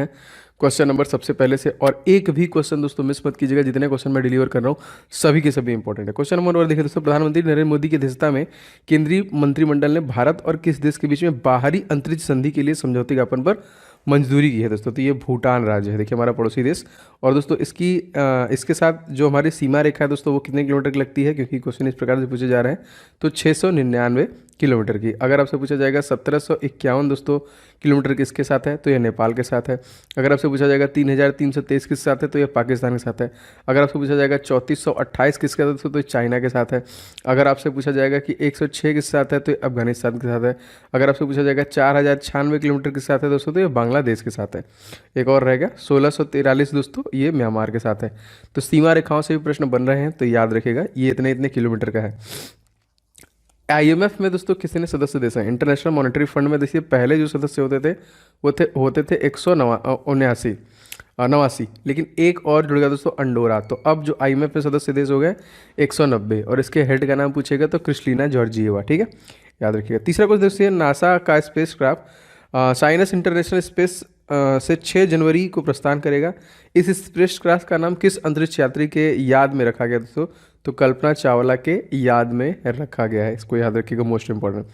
Question number सबसे पहले से, और एक भी क्वेश्चन दोस्तों मिस मत कीजिएगा। जितने क्वेश्चन मैं डिलीवर कर रहा हूँ सभी के सभी इंपॉर्टेंट है। क्वेश्चन नंबर 1 देखिए दोस्तों, प्रधानमंत्री नरेंद्र मोदी की अध्यक्षता में केंद्रीय मंत्रिमंडल ने भारत और किस देश के बीच में बाहरी अंतरिक्ष संधि के लिए समझौते ज्ञापन पर मंजूरी की है दोस्तों? तो ये भूटान राज्य है, देखिए हमारा पड़ोसी देश। और दोस्तों इसके साथ जो हमारी सीमा रेखा है दोस्तों वो कितने किलोमीटर की लगती है, क्योंकि क्वेश्चन इस प्रकार से पूछे जा रहे हैं, तो 699 किलोमीटर की। अगर आपसे पूछा जाएगा 1751 दोस्तों किलोमीटर किसके साथ है, तो ये नेपाल के साथ है। अगर आपसे पूछा जाएगा 3323 किसके साथ है, तो ये पाकिस्तान के साथ है। अगर आपसे पूछा जाएगा 3428 किसके साथ है, तो ये चाइना के साथ है। अगर आपसे पूछा जाएगा कि 106 किसके साथ है, तो ये अफगानिस्तान के साथ है। अगर आपसे पूछा जाएगा 4096 किलोमीटर किसके साथ है दोस्तों, तो ये बांग्लादेश के साथ है। एक और रहेगा 1643 दोस्तों, ये म्यांमार के साथ है। तो सीमा रेखाओं से भी प्रश्न बन रहे हैं, तो याद रखिएगा ये इतने इतने किलोमीटर का है। आईएमएफ में दोस्तों कितने सदस्य देश हैं? इंटरनेशनल मॉनेटरी फंड में देखिए पहले जो सदस्य होते थे 189, लेकिन एक और जुड़ गया दोस्तों, अंडोरा। तो अब जो आईएमएफ में सदस्य देश हो गए 190, और इसके हेड का नाम पूछेगा तो क्रिस्टलिना जॉर्जिएवा, ठीक है, याद रखिएगा। तीसरा क्वेश्चन देखिए, नासा का space craft sinus international space से 6 जनवरी को प्रस्थान करेगा। इस स्पेस क्राफ्ट का नाम किस अंतरिक्ष यात्री के याद में रखा गया दोस्तों? तो कल्पना चावला के याद में रखा गया है, इसको याद रखिएगा, मोस्ट इंपॉर्टेंट।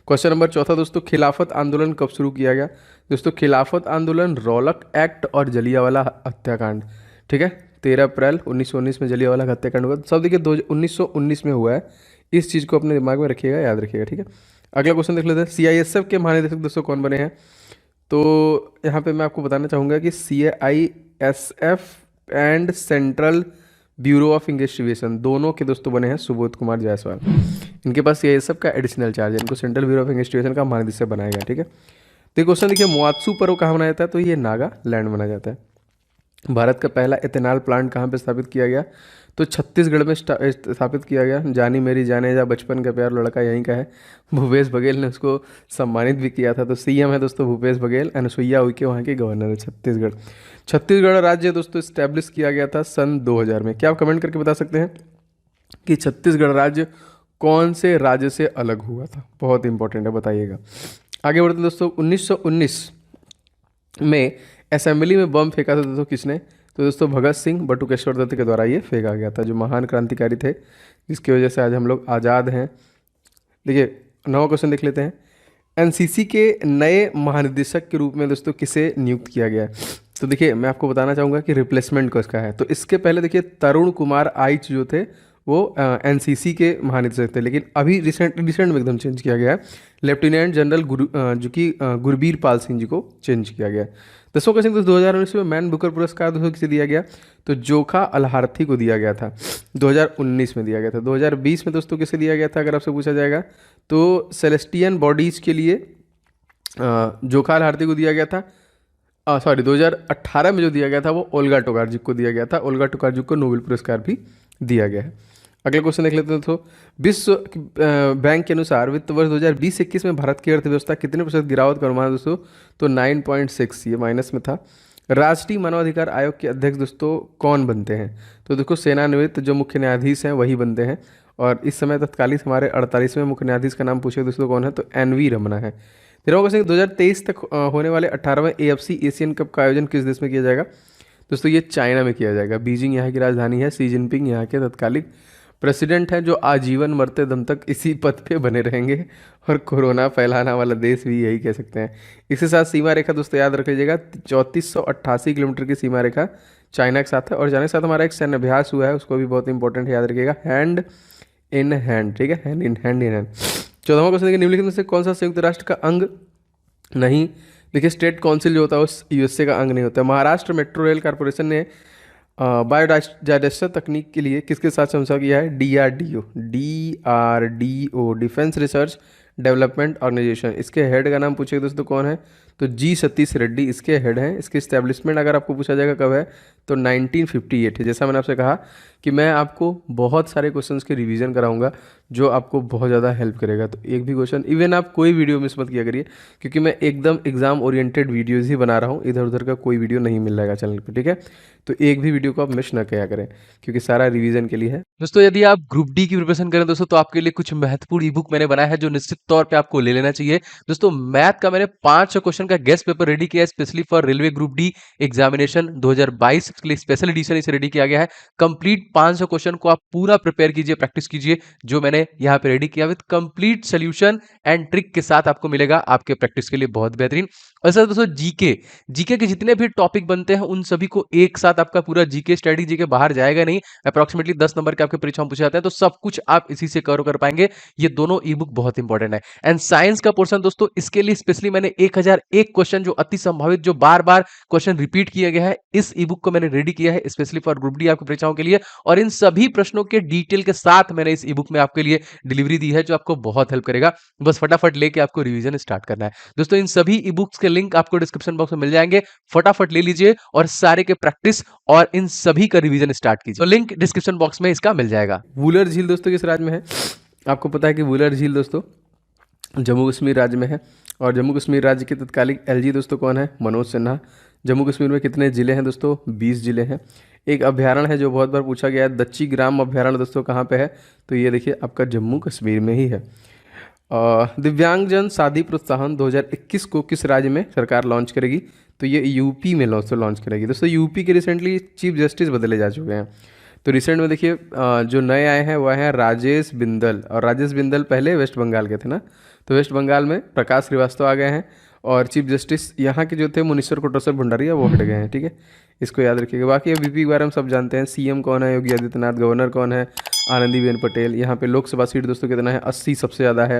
क्वेश्चन नंबर 4 दोस्तों, खिलाफत आंदोलन कब शुरू किया गया? दोस्तों खिलाफत आंदोलन रौलक एक्ट और जलियांवाला हत्याकांड, ठीक है, 13 अप्रैल 1919 में जलियांवाला हत्याकांड हुआ। सब देखिए 1919 में हुआ है, इस चीज़ को अपने दिमाग में रखिएगा, याद रखिएगा, ठीक है। अगला क्वेश्चन देख लेते हैं, CISF के महानिदेशक दोस्तों कौन बने हैं? तो यहाँ पे मैं आपको बताना चाहूँगा कि CISF and central bureau of investigation दोनों के दोस्तों बने हैं सुबोध कुमार जायसवाल। इनके पास CISF का एडिशनल चार्ज है, इनको सेंट्रल ब्यूरो ऑफ इन्वेस्टिगेशन का महानिदेशक बनाया गया, ठीक है। तो क्वेश्चन देखिए, मुआत्सु पर्व कहाँ मनाया जाता है? तो ये नागालैंड मनाया जाता है। भारत का पहला एथेनॉल प्लांट कहाँ पे स्थापित किया गया? तो छत्तीसगढ़ में स्थापित किया गया। जानी मेरी जाने जा बचपन का प्यार लड़का यहीं का है, भूपेश बघेल ने उसको सम्मानित भी किया था। तो CM है दोस्तों भूपेश बघेल, अनुसुईया उइके वहाँ के गवर्नर है छत्तीसगढ़ राज्य दोस्तों इस्टेब्लिश किया गया था सन 2000 में। क्या आप कमेंट करके बता सकते हैं कि छत्तीसगढ़ राज्य कौन से राज्य से अलग हुआ था? बहुत इंपॉर्टेंट है, बताइएगा। आगे बढ़ते दोस्तों, 1919 में असेंबली में बम फेंका था दोस्तों किसने? तो दोस्तों भगत सिंह बटुकेश्वर दत्त के द्वारा ये फेंका गया था, जो महान क्रांतिकारी थे, जिसकी वजह से आज हम लोग आज़ाद हैं। देखिए 9वां क्वेश्चन देख लेते हैं, NCC के नए महानिदेशक के रूप में दोस्तों किसे नियुक्त किया गया है? तो देखिए मैं आपको बताना चाहूँगा कि रिप्लेसमेंट किसका है। तो इसके पहले देखिए तरुण कुमार आइच जो थे वो NCC के महानिदेशक थे, लेकिन अभी रिसेंट में एकदम चेंज किया गया है। लेफ्टिनेंट जनरल गुरबीर पाल सिंह जी को चेंज किया गया है। 10वां क्वेश्चन दोस्तों, 2019 में मैन बुकर पुरस्कार दोस्तों किसे दिया गया? तो जोखा अलहार्थी को दिया गया था, 2019 में दिया गया था। 2020 में दोस्तों किसे दिया गया था अगर आपसे पूछा जाएगा? तो सेलेस्टियन बॉडीज़ के लिए जोखा अलहार्थी को दिया गया था। 2018 में जो दिया गया था वो ओल्गा टोकार्जिक को दिया गया था। ओल्गा टोकार्जिक को नोबेल पुरस्कार भी दिया गया है। अगला क्वेश्चन देख लेते हैं दोस्तों, विश्व बैंक के अनुसार वित्त वर्ष 2020-21 में भारत की अर्थव्यवस्था कितने प्रतिशत गिरावट का अनुमान है दोस्तों? तो 9.6, ये माइनस में था। राष्ट्रीय मानवाधिकार आयोग के अध्यक्ष दोस्तों कौन बनते हैं? तो देखो सेवानिवृत्त जो मुख्य न्यायाधीश हैं वही बनते हैं, और इस समय तत्कालीन हमारे 48वें मुख्य न्यायाधीश का नाम पूछे दोस्तों कौन है? तो NV रमना है। 13वां क्वेश्चन, 2023 तक होने वाले 18वें AFC एशियन कप का आयोजन किस देश में किया जाएगा? दोस्तों ये चाइना में किया जाएगा। बीजिंग यहाँ की राजधानी है, शी जिनपिंग यहाँ के तत्कालिक प्रेसिडेंट हैं, जो आजीवन मरते दम तक इसी पद पे बने रहेंगे, और कोरोना फैलाना वाला देश भी यही कह सकते हैं। इसके साथ सीमा रेखा दोस्तों याद रख लीजिएगा, 3488 किलोमीटर की सीमा रेखा चाइना के साथ है। और चाइना के साथ हमारा एक सैन्य अभ्यास हुआ है, उसको भी बहुत इंपॉर्टेंट याद रखिएगा, हैंड इन हैंड, ठीक है, हैंड इन हैंड। 14वां क्वेश्चन देखिए, निम्नलिखित में से कौन सा संयुक्त राष्ट्र का अंग नहीं? देखिए स्टेट काउंसिल जो होता है उस USA का अंग नहीं होता है। महाराष्ट्र मेट्रो रेल कॉर्पोरेशन ने बायोडाइवर्सिटी तकनीक के लिए किसके साथ समझौता किया है? DRDO, defence research development organisation. इसके हेड का नाम पूछेगा दोस्तों कौन है? तो G सतीश रेड्डी इसके हेड हैं। इसकी इस्टेब्लिशमेंट अगर आपको पूछा जाएगा कब है, तो 1958 है। जैसा मैंने आपसे कहा कि मैं आपको बहुत सारे क्वेश्चंस के रिवीजन कराऊंगा जो आपको बहुत ज़्यादा हेल्प करेगा। तो एक भी क्वेश्चन, इवन आप कोई वीडियो मिस मत किया करिए, क्योंकि मैं एकदम एग्जाम ओरिएंटेड वीडियोज़ ही बना रहा हूँ, इधर उधर का कोई वीडियो नहीं मिल जाएगा चैनल पर, ठीक है। तो एक भी वीडियो को आप मिस ना किया करें, क्योंकि सारा रिवीजन के लिए है। दोस्तों यदि आप ग्रुप डी की प्रिपरेशन करें दोस्तों, तो आपके लिए कुछ महत्वपूर्ण ई बुक मैंने बनाया है जो निश्चित तौर पे आपको ले लेना चाहिए। दोस्तों मैथ का मैंने 500 क्वेश्चन क्वेश्चन का गेस्ट पेपर रेडी किया है specially for railway group D examination 2022 के लिए स्पेशल एडिशन इसे रेडी किया गया है। कंप्लीट 500 क्वेश्चन को आप पूरा प्रिपेयर कीजिए, प्रैक्टिस कीजिए, जो मैंने यहाँ पे रेडी किया with complete solution and trick के साथ आपको मिलेगा आपके प्रैक्टिस के लिए बहुत बेहतरीन। और सर दोस्तों जीके के जितने भी टॉपिक बनते हैं उन सभी को एक साथ आपका पूरा जीके स्टडी जीके बाहर जाएगा नहीं, अप्रोक्सीमेटली 10 नंबर के आपके परीक्षा में पूछे जाते हैं, तो सब कुछ आप इसी से कवर कर पाएंगे। ये दोनों ई बुक बहुत इंपॉर्टेंट है। एंड साइंस का पोर्शन दोस्तों, इसके लिए स्पेशली मैंने 1001 क्वेश्चन जो अति संभावित, जो बार बार क्वेश्चन रिपीट किया गया है, इस ई बुक को मैंने रेडी किया है स्पेशली फॉर ग्रुप डी आपकी परीक्षाओं के लिए। और इन सभी प्रश्नों के डिटेल के साथ मैंने इस ई बुक में आपके लिए डिलीवरी दी है, जो आपको बहुत हेल्प करेगा। बस फटाफट लेके आपको रिवीजन स्टार्ट करना है दोस्तों। इन सभी ई बुक्स के लिंक आपको डिस्क्रिप्शन बॉक्स में मिल जाएंगे, फटाफट ले लीजिए और सारे के प्रैक्टिस और इन सभी का रिवीजन स्टार्ट कीजिए। तो लिंक डिस्क्रिप्शन बॉक्स में इसका मिल जाएगा। वुलर झील दोस्तों किस राज्य में है? आपको पता है कि वुलर झील दोस्तों जम्मू कश्मीर राज्य में है। और जम्मू कश्मीर राज्य के तत्कालिक एलजी दोस्तों कौन है? मनोज सिन्हा। जम्मू कश्मीर में कितने ज़िले हैं दोस्तों? 20 ज़िले हैं। एक अभ्यारण्य है जो बहुत बार पूछा गया है, दच्ची ग्राम अभ्यारण्य दोस्तों कहाँ पे है? तो ये देखिए आपका जम्मू कश्मीर में ही है। दिव्यांगजन शादी प्रोत्साहन 2021 को किस राज्य में सरकार लॉन्च करेगी? तो ये यूपी में लॉन्च करेगी दोस्तों। यूपी के रिसेंटली चीफ जस्टिस बदले जा चुके हैं। तो रिसेंट में देखिए जो नए आए हैं वह हैं राजेश बिंदल, और राजेश बिंदल पहले वेस्ट बंगाल के थे ना, तो वेस्ट बंगाल में प्रकाश श्रीवास्तव आ गए हैं। और चीफ जस्टिस यहाँ के जो थे मुनीश्वर कोटेश्वर भंडारिया, वो हट गए हैं। ठीक है, इसको याद रखिएगा। बाकी वीपी के बारे में सब जानते हैं। सीएम कौन है? योगी आदित्यनाथ। गवर्नर कौन है? आनंदीबेन पटेल। यहाँ पे लोकसभा सीट दोस्तों कितना है? 80 सबसे ज़्यादा है।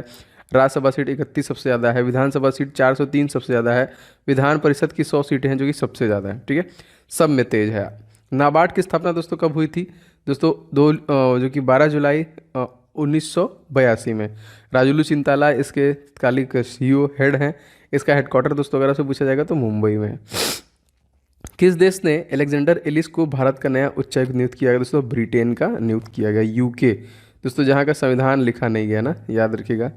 राज्यसभा सीट 31 सबसे ज़्यादा है। विधानसभा सीट 403 सबसे ज़्यादा है। विधान परिषद की 100 सीटें हैं जो कि सबसे ज़्यादा है। ठीक है, सब में तेज है। नाबार्ड की स्थापना दोस्तों कब हुई थी? दोस्तों जो कि 12 जुलाई 1982 में। राजुलू चिंताला इसके तत्कालिक सीईओ हेड हैं। इसका हेडक्वार्टर दोस्तों अगर से पूछा जाएगा तो मुंबई में है। किस देश ने अलेक्जेंडर एलिस को भारत का नया उच्चायुक्त नियुक्त किया गया? दोस्तों ब्रिटेन का नियुक्त किया गया, यूके दोस्तों, जहाँ का संविधान लिखा नहीं गया ना, याद रखिएगा।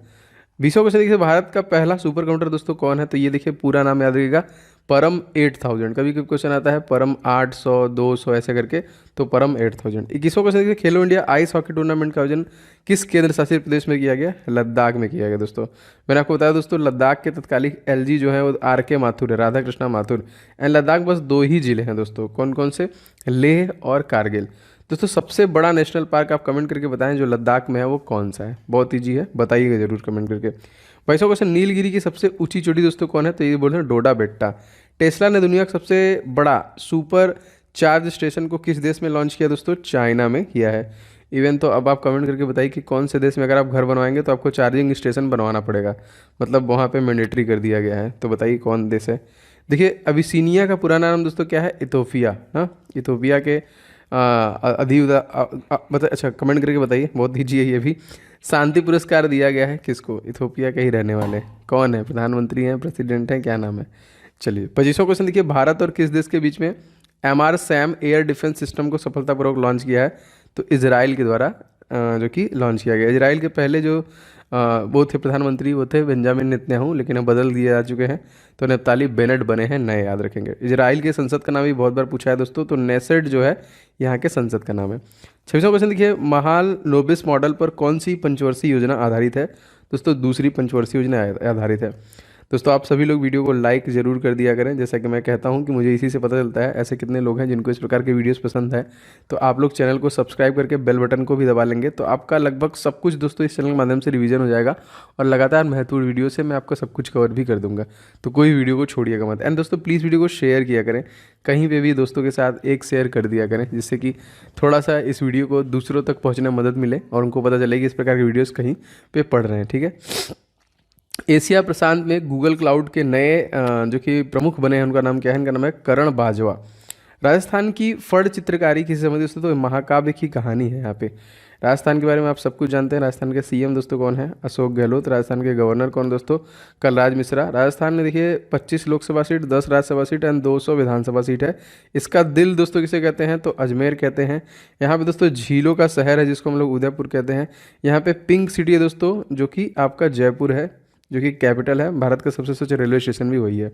20 क्वेश्चन देखिए, भारत का पहला सुपर कंप्यूटर दोस्तों कौन है? तो ये देखिए पूरा नाम याद रखिएगा, परम 8000। कभी कभी क्वेश्चन आता है परम 800 200 ऐसे करके, तो परम 8000। 21वां क्वेश्चन देखिए, खेलो इंडिया आइस हॉकी टूर्नामेंट का आयोजन किस केंद्र शासित प्रदेश में किया गया? लद्दाख में किया गया दोस्तों। मैंने आपको बताया दोस्तों, लद्दाख के तत्कालिक एलजी जो है वो आर के माथुर है, राधा कृष्णा माथुर। एंड लद्दाख बस 2 ही जिले हैं दोस्तों, कौन कौन से? लेह और कारगिल। दोस्तों सबसे बड़ा नेशनल पार्क आप कमेंट करके बताएं जो लद्दाख में है वो कौन सा है? बहुत ईजी है, बताइएगा जरूर कमेंट करके। 22वां क्वेश्चन, नीलगिरी की सबसे ऊंची चोटी दोस्तों कौन है? तो ये बोलते हैं डोडा बेट्टा। टेस्ला ने दुनिया का सबसे बड़ा सुपर चार्ज स्टेशन को किस देश में लॉन्च किया दोस्तों? चाइना में किया है। इवन तो अब आप कमेंट करके बताइए कि कौन से देश में अगर आप घर बनवाएंगे तो आपको चार्जिंग स्टेशन बनवाना पड़ेगा, मतलब वहाँ पे मैंडेटरी कर दिया गया है। तो बताइए कौन देश है? देखिए अबिसिनिया का पुराना नाम दोस्तों क्या है? इथोपिया। हाँ, इथोपिया के मतलब अच्छा कमेंट करके बताइए, बहुत ईजी है ये भी। शांति पुरस्कार दिया गया है किसको? इथोपिया के ही रहने वाले कौन है? प्रधानमंत्री हैं, प्रेसिडेंट हैं, क्या नाम है? चलिए 25वां क्वेश्चन देखिए, भारत और किस देश के बीच में MR Sam air defence system को सफलतापूर्वक लॉन्च किया है? तो इजराइल के द्वारा जो कि लॉन्च किया गया। इजराइल के पहले जो वो थे प्रधानमंत्री, वो थे बेंजामिन नेतन्याहू, लेकिन अब बदल दिए जा चुके हैं, तो नफ्ताली बेनेट बने हैं नए, याद रखेंगे। इजराइल के संसद का नाम भी बहुत बार पूछा है दोस्तों, तो नेसेट जो है यहाँ के संसद का नाम है। 26वां क्वेश्चन देखिए, महाल नोबिस मॉडल पर कौन सी पंचवर्षीय योजना आधारित है? दोस्तों दूसरी पंचवर्षीय योजना आधारित है। दोस्तों आप सभी लोग वीडियो को लाइक ज़रूर कर दिया करें, जैसा कि मैं कहता हूं कि मुझे इसी से पता चलता है ऐसे कितने लोग हैं जिनको इस प्रकार के वीडियोस पसंद है। तो आप लोग चैनल को सब्सक्राइब करके बेल बटन को भी दबा लेंगे तो आपका लगभग सब कुछ दोस्तों इस चैनल के माध्यम से रिवीजन हो जाएगा, और लगातार महत्वपूर्ण वीडियो से मैं आपका सब कुछ कवर भी कर दूंगा। तो कोई वीडियो को छोड़िएगा मत। एंड दोस्तों प्लीज़ वीडियो को शेयर किया करें, कहीं पर भी दोस्तों के साथ एक शेयर कर दिया करें, जिससे कि थोड़ा सा इस वीडियो को दूसरों तक पहुँचने में मदद मिले और उनको पता चले कि इस प्रकार के वीडियोज़ कहीं पर पढ़ रहे हैं। ठीक है, एशिया प्रशांत में गूगल क्लाउड के नए जो कि प्रमुख बने हैं उनका नाम क्या है? इनका नाम है करण बाजवा। राजस्थान की फड़ चित्रकारी किसी समझ दोस्तों? तो महाकाव्य की कहानी है यहाँ पे। राजस्थान के बारे में आप सब कुछ जानते हैं। राजस्थान के सीएम दोस्तों कौन है? अशोक गहलोत। राजस्थान के गवर्नर कौन दोस्तों? कलराज मिश्रा। राजस्थान में देखिए 25 Lok Sabha seat, 10 Rajya Sabha seat and 200 Vidhan Sabha seat है। इसका दिल दोस्तों किसे कहते हैं? तो अजमेर कहते हैं। यहाँ पे दोस्तों झीलों का शहर है जिसको हम लोग उदयपुर कहते हैं। यहाँ पे पिंक सिटी है दोस्तों जो कि आपका जयपुर है, जो कि कैपिटल है। भारत का सबसे स्वच्छ रेलवे स्टेशन भी वही है।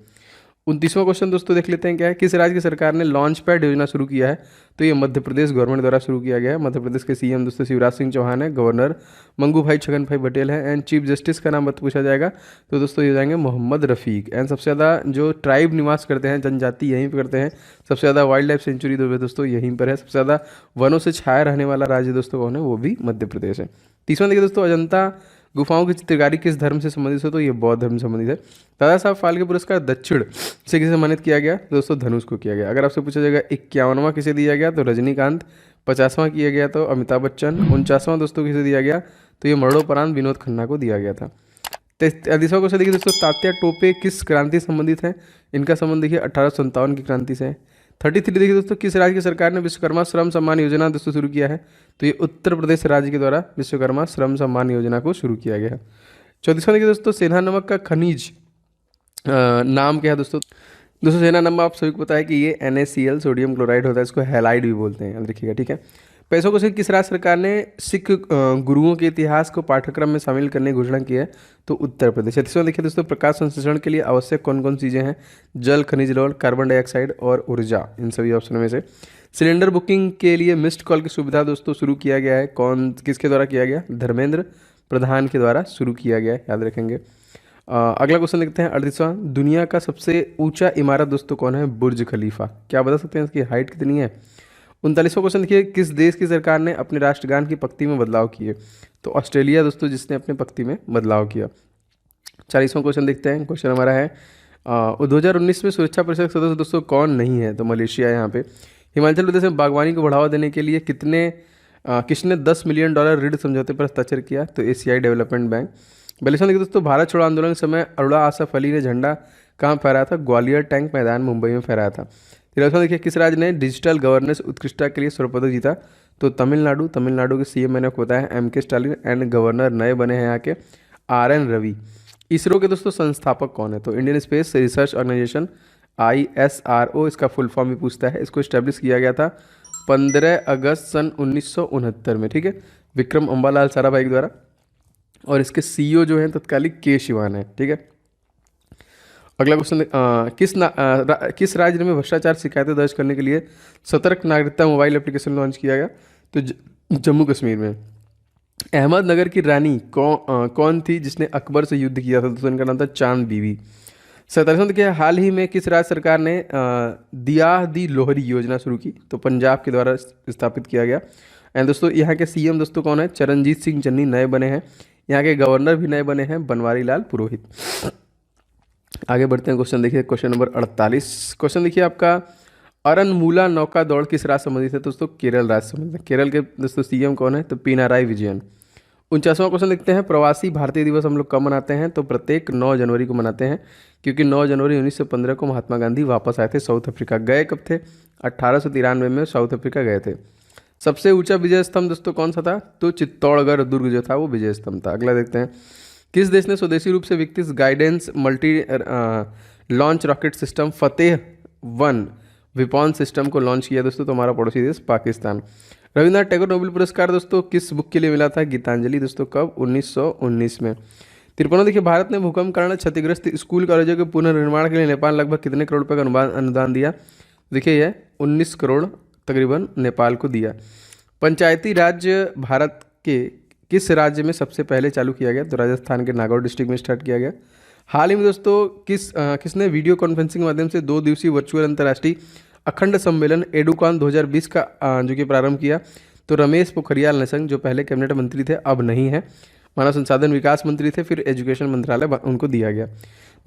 29वां क्वेश्चन दोस्तों देख लेते हैं क्या है, किस राज्य की सरकार ने लॉन्च पैड योजना शुरू किया है? तो ये मध्य प्रदेश गवर्नमेंट द्वारा शुरू किया गया है। मध्य प्रदेश के सीएम दोस्तों शिवराज सिंह चौहान है, गवर्नर मंगू भाई छगन भाई पटेल है, एंड चीफ जस्टिस का नाम मत पूछा जाएगा तो दोस्तों ये हो जाएंगे मोहम्मद रफ़ीक। एंड सबसे ज़्यादा जो ट्राइब निवास करते हैं, जनजाति यहीं पर करते हैं, सबसे ज़्यादा वाइल्ड लाइफ सेंचुरी दोस्तों यहीं पर है, सबसे ज़्यादा वनों से छाया रहने वाला राज्य दोस्तों कौन है? वो भी मध्य प्रदेश है। तीसरा देखिए दोस्तों, अजंता गुफाओं की चित्रकारी किस धर्म से संबंधित है? तो ये बौद्ध धर्म से संबंधित है। दादा साहब फाल्के पुरस्कार दक्षिण से किसे सम्मानित किया गया? तो दोस्तों धनुष को किया गया। अगर आपसे पूछा जाएगा 51वां किसे दिया गया? तो रजनीकांत। 50वां किया गया तो अमिताभ बच्चन। 49वां दोस्तों किसे दिया गया? तो ये मरणोपरांत विनोद खन्ना को दिया गया था। 33वां क्वेश्चन देखिए दोस्तों, तात्या टोपे किस क्रांति से संबंधित है? इनका संबंध देखिए 1857 की क्रांति से है। 33 देखिए दोस्तों, किस राज्य की सरकार ने विश्वकर्मा श्रम सम्मान योजना दोस्तों शुरू किया है? तो ये उत्तर प्रदेश राज्य के द्वारा विश्वकर्मा श्रम सम्मान योजना को शुरू किया गया है। 34वां देखिए दोस्तों, सेंधा नमक का खनिज नाम क्या है दोस्तों? दोस्तों सेंधा नमक आप सभी को पता है कि ये NaCl सोडियम क्लोराइड होता है, इसको हैलाइड भी बोलते हैं, याद रखिएगा, ठीक है। पैसों को किस राज्य सरकार ने सिख गुरुओं के इतिहास को पाठ्यक्रम में शामिल करने की घोषणा की है? तो उत्तर प्रदेश। 36वां देखिए दोस्तों, प्रकाश संश्लेषण के लिए आवश्यक कौन कौन चीज़ें हैं? जल, खनिज लवण, कार्बन डाइऑक्साइड और ऊर्जा, इन सभी ऑप्शनों में से। सिलेंडर बुकिंग के लिए मिस्ड कॉल की सुविधा दोस्तों शुरू किया गया है, कौन किसके द्वारा किया गया? धर्मेंद्र प्रधान के द्वारा शुरू किया गया है, याद रखेंगे। अगला क्वेश्चन देखते हैं 38वां, दुनिया का सबसे ऊंचा इमारत दोस्तों कौन है? बुर्ज खलीफा। क्या बता सकते हैं इसकी हाइट कितनी है? 39वां क्वेश्चन देखिए, किस देश की सरकार ने अपने राष्ट्रगान की पंक्ति में बदलाव किए? तो ऑस्ट्रेलिया दोस्तों, जिसने अपने पंक्ति में बदलाव किया। 40वां क्वेश्चन देखते हैं, क्वेश्चन हमारा है 2019 में सुरक्षा परिषद के सदस्य दोस्तों कौन नहीं है? तो मलेशिया है यहाँ पे। हिमाचल प्रदेश में बागवानी को बढ़ावा देने के लिए किसने $10 मिलियन ऋण समझौते पर हस्ताक्षर किया? तो एशियाई डेवलपमेंट बैंक। 42वां देखिए दोस्तों, भारत छोड़ो आंदोलन के समय अरोड़ा आसफ अली ने झंडा कहाँ फहराया था? ग्वालियर टैंक मैदान मुंबई में फहराया था। 43वां देखिए, किस राज्य ने डिजिटल गवर्नेंस उत्कृष्टता के लिए स्वर्ण पदक जीता? तो तमिलनाडु। तमिलनाडु के सीएम मैंने आपको बताया है MK स्टालिन, एंड गवर्नर नए बने हैं यहाँ के RN रवि। इसरो के दोस्तों संस्थापक कौन है? तो Indian space research organisation ISRO, इसका फुल फॉर्म भी पूछता है। इसको स्टैब्लिश किया गया था 15 अगस्त सन 1969 में, ठीक है, विक्रम अम्बालाल साराभाई के द्वारा। और इसके CEO जो हैं तत्कालिक K शिवान है, ठीक है। अगला क्वेश्चन, किस राज्य में भ्रष्टाचार शिकायतें दर्ज करने के लिए सतर्क नागरिकता मोबाइल एप्लीकेशन लॉन्च किया गया? तो जम्मू कश्मीर में। अहमदनगर की रानी कौन थी जिसने अकबर से युद्ध किया था? तो इनका नाम था चांद बीवी। 47वां देखिए, हाल ही में किस राज्य सरकार ने दिया दी लोहरी योजना शुरू की? तो पंजाब के द्वारा स्थापित किया गया। एंड दोस्तों यहाँ के CM दोस्तों कौन है? चरणजीत सिंह चन्नी नए बने हैं। यहाँ के गवर्नर भी नए बने हैं, बनवारी लाल पुरोहित। आगे बढ़ते हैं, क्वेश्चन देखिए, क्वेश्चन नंबर 48। क्वेश्चन देखिए आपका, अरनमूला नौका दौड़ किस राज्य संबंधित है? दोस्तों केरल राज्य संबंधित है। केरल के दोस्तों CM कौन है? तो पिनाराई विजयन। 49वां क्वेश्चन देखते हैं, प्रवासी भारतीय दिवस हम लोग कब मनाते हैं? तो प्रत्येक 9 जनवरी को मनाते हैं, क्योंकि 9 जनवरी 1915 को महात्मा गांधी वापस आए थे साउथ अफ्रीका। गए कब थे? 1893 में साउथ अफ्रीका गए थे। सबसे ऊंचा विजय स्तंभ दोस्तों कौन सा था? तो चित्तौड़गढ़ दुर्ग जो था वो विजय स्तंभ था। अगला देखते हैं, किस देश ने स्वदेशी रूप से विकसित guidance multi launch rocket system Fateh 1 weapon system को लॉन्च किया दोस्तों? तो हमारा पड़ोसी देश पाकिस्तान। रविन्द्रनाथ टैगोर नोबेल पुरस्कार दोस्तों किस बुक के लिए मिला था? गीतांजलि दोस्तों, कब? 1919 में। 53वां देखिए, भारत ने भूकंप कारण क्षतिग्रस्त स्कूल कॉलेजों के पुनर्निर्माण के लिए नेपाल लगभग कितने करोड़ रुपए का अनुदान दिया? देखिए यह 19 करोड़ तकरीबन नेपाल को दिया। पंचायती राज्य भारत के किस राज्य में सबसे पहले चालू किया गया? तो राजस्थान के नागौर डिस्ट्रिक्ट में स्टार्ट किया गया। हाल ही में दोस्तों किसने वीडियो कॉन्फ्रेंसिंग के माध्यम से 2 दिवसीय वर्चुअल अंतर्राष्ट्रीय अखंड सम्मेलन एडुकॉन 2020 का जो कि प्रारंभ किया? तो रमेश पोखरियाल निशंक, जो पहले कैबिनेट मंत्री थे, अब नहीं है, मानव संसाधन विकास मंत्री थे, फिर एजुकेशन मंत्रालय उनको दिया गया।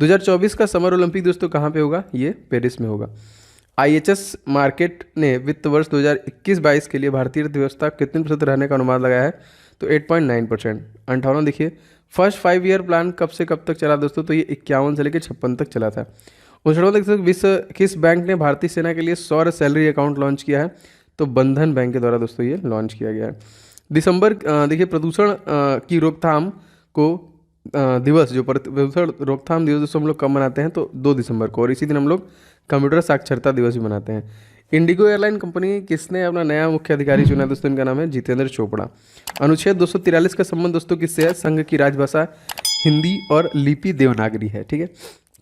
2024 का समर ओलंपिक दोस्तों कहाँ पे होगा? ये पेरिस में होगा। IHS मार्केट ने वित्त वर्ष 2021-22 के लिए भारतीय अर्थव्यवस्था कितने प्रतिशत रहने का अनुमान लगाया है? तो 8.9%। 58वां देखिए, फर्स्ट 5 ईयर प्लान कब से कब तक चला दोस्तों? तो ये 51 से लेकर 56 तक चला था। 59वां देखिए, किस बैंक ने भारतीय सेना के लिए सौर सैलरी अकाउंट लॉन्च किया है? तो बंधन बैंक के द्वारा दोस्तों ये लॉन्च किया गया है। दिसंबर देखिए, प्रदूषण की रोकथाम को दिवस, जो प्रदूषण रोकथाम दिवस दोस्तों हम लोग कब मनाते हैं? तो 2 दिसंबर को, और इसी दिन हम लोग कंप्यूटर साक्षरता दिवस भी मनाते हैं। इंडिगो एयरलाइन कंपनी किसने अपना नया मुख्य अधिकारी चुना दोस्तों? इनका नाम है जितेंद्र चोपड़ा। अनुच्छेद 243 का संबंध दोस्तों किससे है? संघ की राजभाषा हिंदी और लिपि देवनागरी है, ठीक है।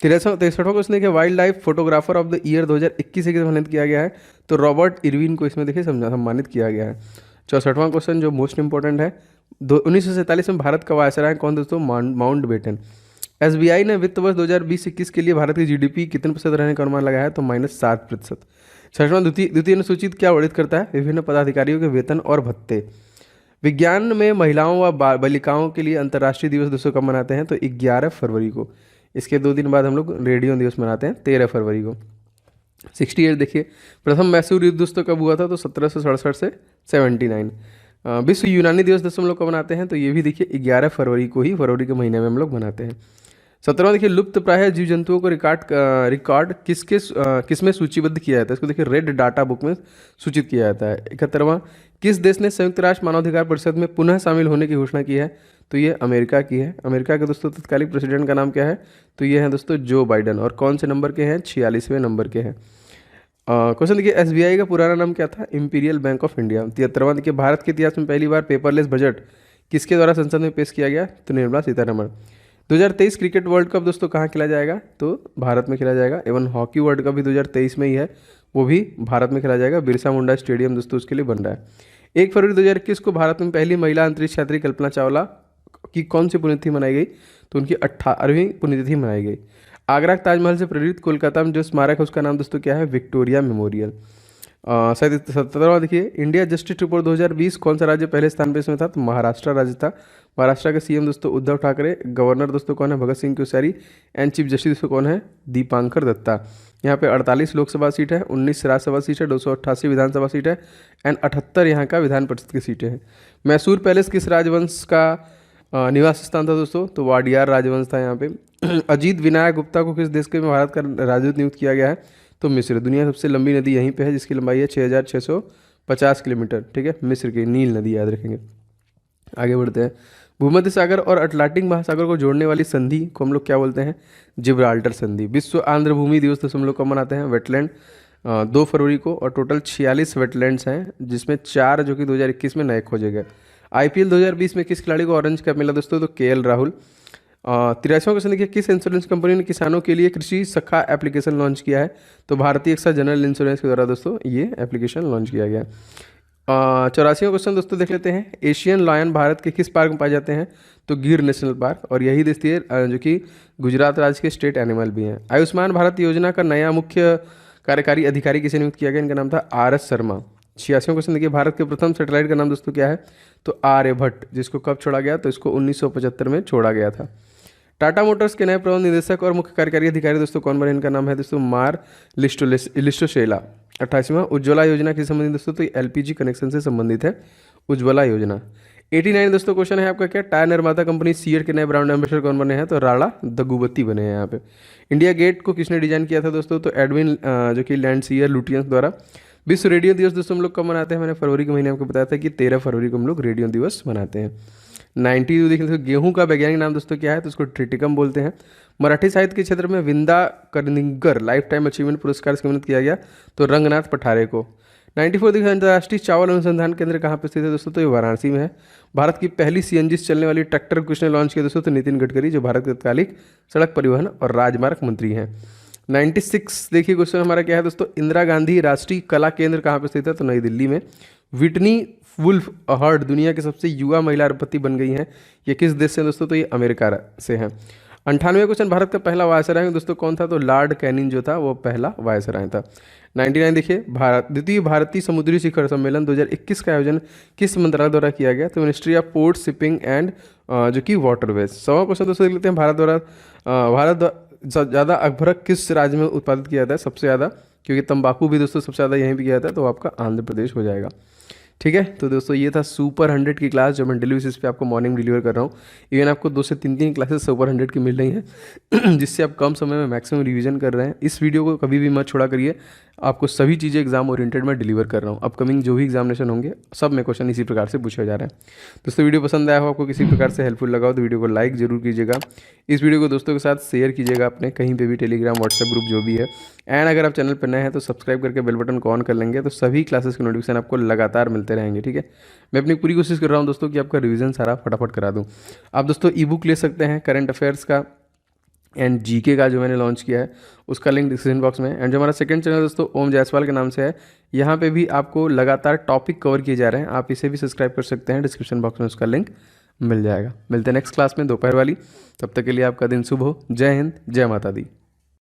तिरसठवां क्वेश्चन देखिए, wild life photographer of the year 2021 से किसे सम्मानित किया गया है? तो रॉबर्ट इरविन को इसमें देखिए सम्मानित किया गया है। 64वां क्वेश्चन जो मोस्ट इंपॉर्टेंट है, 1947 में भारत का वायसराय कौन दोस्तों? Mount batten. एसबीआई ने वित्त वर्ष 2020-21 के लिए भारत की जीडीपी कितने प्रतिशत रहने का अनुमान लगाया है? तो -7%। 66वां द्वितीय अनुसूचित क्या वर्णित करता है? विभिन्न पदाधिकारियों के वेतन और भत्ते। विज्ञान में महिलाओं व बालिकाओं के लिए अंतर्राष्ट्रीय दिवस दोस्तों कब मनाते हैं? तो 11 फरवरी को। इसके 2 दिन बाद हम लोग रेडियो दिवस मनाते हैं 13 फरवरी को। 68 देखिए, प्रथम मैसूर युद्ध दोस्तों कब हुआ था? तो 1767 से 79। विश्व यूनानी दिवस दोस्तों हम लोग कब मनाते हैं? तो ये भी देखिए 11 फरवरी को ही, फरवरी के महीने में हम लोग मनाते हैं। 17वां देखिए, लुप्त प्राय जीव जंतुओं को रिकॉर्ड किसमें सूचीबद्ध किया जाता है? इसको देखिए रेड डाटा बुक में सूचित किया जाता है। 71वां, किस देश ने संयुक्त राष्ट्र मानवाधिकार परिषद में पुनः शामिल होने की घोषणा की है? तो ये अमेरिका की है। अमेरिका के दोस्तों तत्कालीन प्रेसिडेंट का नाम क्या है? तो ये है दोस्तों जो बाइडन। और कौन से नंबर के हैं? 46वें नंबर के हैं। क्वेश्चन देखिए, एसबीआई का पुराना नाम क्या था? Imperial Bank of India. 73वां देखिए, भारत के इतिहास में पहली बार पेपरलेस बजट किसके द्वारा संसद में पेश किया गया? तो Nirmala Sitharaman. 2023 cricket world cup दोस्तों कहाँ खेला जाएगा? तो भारत में खेला जाएगा। एवं हॉकी वर्ल्ड कप भी 2023 में ही है, वो भी भारत में खेला जाएगा। बिरसा मुंडा स्टेडियम दोस्तों उसके लिए बन रहा है। 1 फरवरी 2021 को भारत में पहली महिला अंतरिक्ष यात्री कल्पना चावला की कौन सी पुण्यतिथि मनाई गई? तो उनकी 18वीं पुण्यतिथि मनाई गई। आगरा के ताजमहल से प्रेरित कोलकाता में जो स्मारक है उसका नाम दोस्तों क्या है? Victoria memorial. 17वां देखिए, इंडिया जस्टिस रिपोर्ट 2020 कौन सा राज्य पहले स्थान पर इसमें था? तो महाराष्ट्र राज्य था। महाराष्ट्र के सीएम दोस्तों उद्धव ठाकरे। गवर्नर दोस्तों कौन है? Bhagat Singh Koshyari. And chief justice दोस्तों कौन है? दीपांकर दत्ता। यहाँ पे 48 लोकसभा सीट है, 19 राज्यसभा सीट है, 288 विधानसभा सीट है एंड 78 यहाँ का विधान परिषद की सीटें हैं। मैसूर पैलेस किस राजवंश का निवास स्थान था दोस्तों? तो वाडियार राजवंश था यहाँ पे। अजीत विनायक गुप्ता को किस देश के में भारत का राजदूत नियुक्त किया गया है? तो मिस्र। दुनिया की सबसे लंबी नदी यहीं पे है जिसकी लंबाई है 6650 किलोमीटर। ठीक है, मिस्र की नील नदी, याद रखेंगे। आगे बढ़ते हैं। भूमध्य सागर और अटलांटिक महासागर को जोड़ने वाली संधि को हम लोग क्या बोलते हैं? जिब्राल्टर संधि। विश्व आर्द्र भूमि दिवस तो हम लोग कब मनाते हैं? वेटलैंड 2 फरवरी को। और टोटल 46 वेटलैंड्स हैं जिसमें 4 जो कि 2021 में नए खोजे गए। आईपीएल 2020 में किस खिलाड़ी को ऑरेंज कैप मिला दोस्तों? तो केएल राहुल। 83वां क्वेश्चन देखिए, किस इंश्योरेंस कंपनी ने किसानों के लिए कृषि सखा एप्लीकेशन लॉन्च किया है? तो भारतीय एक्सा जनरल इंश्योरेंस के द्वारा दोस्तों ये एप्लीकेशन लॉन्च किया गया। 84वां क्वेश्चन दोस्तों देख लेते हैं। एशियन लायन भारत के किस पार्क में पाए जाते हैं? तो गिर नेशनल पार्क। और यही देखिए जो कि गुजरात राज्य के स्टेट एनिमल भी हैं। आयुष्मान भारत योजना का नया मुख्य कार्यकारी अधिकारी किसे नियुक्त किया गया? इनका नाम था RS शर्मा। 86वां क्वेश्चन देखिए, भारत के प्रथम सैटेलाइट का नाम दोस्तों क्या है? तो आर्यभट्ट, जिसको कब छोड़ा गया? तो इसको 1975 में छोड़ा गया था। टाटा मोटर्स के नए प्रबंध निदेशक और मुख्य कार्यकारी अधिकारी दोस्तों कौन बने? इनका नाम है दोस्तों मार लिस्टोशेला। 28वां, उज्ज्वला योजना किस संबंधित दोस्तों? तो एलपीजी कनेक्शन से संबंधित है उज्ज्वला योजना। 89 दोस्तों क्वेश्चन है आपका क्या? टायर निर्माता कंपनी सीएट के नए ब्रांड एम्बेसडर कौन बने हैं? तो राणा दगुबती बने हैं यहाँ पे। इंडिया गेट को किसने डिजाइन किया था दोस्तों? तो एडविन जो कि लैंडसियर लुटियंस द्वारा। विश्व रेडियो दिवस दोस्तों हम लोग कब मनाते हैं? मैंने फरवरी के महीने आपको बताया था कि 13 फरवरी को हम लोग रेडियो दिवस मनाते हैं। 92 देखिए तो गेहूं का वैज्ञानिक नाम दोस्तों क्या है? तो उसको ट्रिटिकम बोलते हैं। मराठी साहित्य के क्षेत्र में विंदा कर्निकर लाइफ टाइम अचीवमेंट पुरस्कार से सम्मानित किया गया तो रंगनाथ पठारे को। 94 देखिए, अंतर्राष्ट्रीय चावल अनुसंधान केंद्र कहाँ पर स्थित है दोस्तों? तो ये वाराणसी में है। भारत की पहली सीएनजी से चलने वाली ट्रैक्टर किसने लॉन्च किया दोस्तों? तो नितिन गडकरी, जो भारत के तत्कालीन सड़क परिवहन और राजमार्ग मंत्री हैं। 96 देखिए क्वेश्चन हमारा क्या है दोस्तों? इंदिरा गांधी राष्ट्रीय कला केंद्र कहाँ पर स्थित है? तो नई दिल्ली में। विटनी वुल्फ हर्ड दुनिया की सबसे युवा महिला अरबपति बन गई हैं। ये किस देश से दोस्तों? तो ये अमेरिका से हैं। 98वां क्वेश्चन, भारत का पहला वायसराय दोस्तों कौन था? तो लॉर्ड कैनिंग जो था वो पहला वायसराय था। 99 देखिए, द्वितीय भारतीय समुद्री शिखर सम्मेलन 2021 का आयोजन किस मंत्रालय द्वारा किया गया? तो ministry of port shipping and जो कि वाटरवेज। 100वां क्वेश्चन दोस्तों देख लेते हैं, भारत ज़्यादा अभ्रक किस राज्य में उत्पादित किया जाता है? सबसे ज़्यादा, क्योंकि तंबाकू भी दोस्तों सबसे ज़्यादा यहीं भी किया जाता है, तो आपका आंध्र प्रदेश हो जाएगा। ठीक है, तो दोस्तों ये था सुपर 100 की क्लास जो मैं डेली बेसिस पे आपको मॉर्निंग डिलीवर कर रहा हूँ। इवन आपको 2 से 3 क्लासेस सुपर 100 की मिल रही हैं जिससे आप कम समय में मैक्सिमम रिवीजन कर रहे हैं। इस वीडियो को कभी भी मत छोड़ा करिए, आपको सभी चीज़ें एग्जाम ओरिएंटेड में डिलीवर कर रहा हूँ। अपकमिंग जो भी एग्जामिनेशन होंगे सब में क्वेश्चन इसी प्रकार से पूछे जा रहे हैं। दोस्तों वीडियो पसंद आया हो, आपको किसी प्रकार से हेल्पफुल लगा हो तो वीडियो को लाइक जरूर कीजिएगा। इस वीडियो को दोस्तों के साथ शेयर कीजिएगा अपने कहीं पे भी, टेलीग्राम व्हाट्सएप ग्रुप जो भी है। एंड अगर आप चैनल पर नए हैं तो सब्सक्राइब करके बेल बटन को ऑन कर लेंगे तो सभी क्लासेस के नोटिफिकेशन आपको लगातार मिलते रहेंगे। ठीक है, मैं अपनी पूरी कोशिश कर रहा हूँ दोस्तों कि आपका रिवीजन सारा फटाफट करा दूँ। आप दोस्तों ई बुक ले सकते हैं करंट अफेयर्स का, एंड जीके का जो मैंने लॉन्च किया है उसका लिंक डिस्क्रिप्शन बॉक्स में है। एंड जो हमारा सेकंड चैनल दोस्तों ओम जायसवाल के नाम से है, यहाँ पे भी आपको लगातार टॉपिक कवर किए जा रहे हैं, आप इसे भी सब्सक्राइब कर सकते हैं, डिस्क्रिप्शन बॉक्स में उसका लिंक मिल जाएगा। मिलते हैं नेक्स्ट क्लास में दोपहर वाली, तब तक के लिए आपका दिन शुभ हो। जय हिंद, जय माता दी।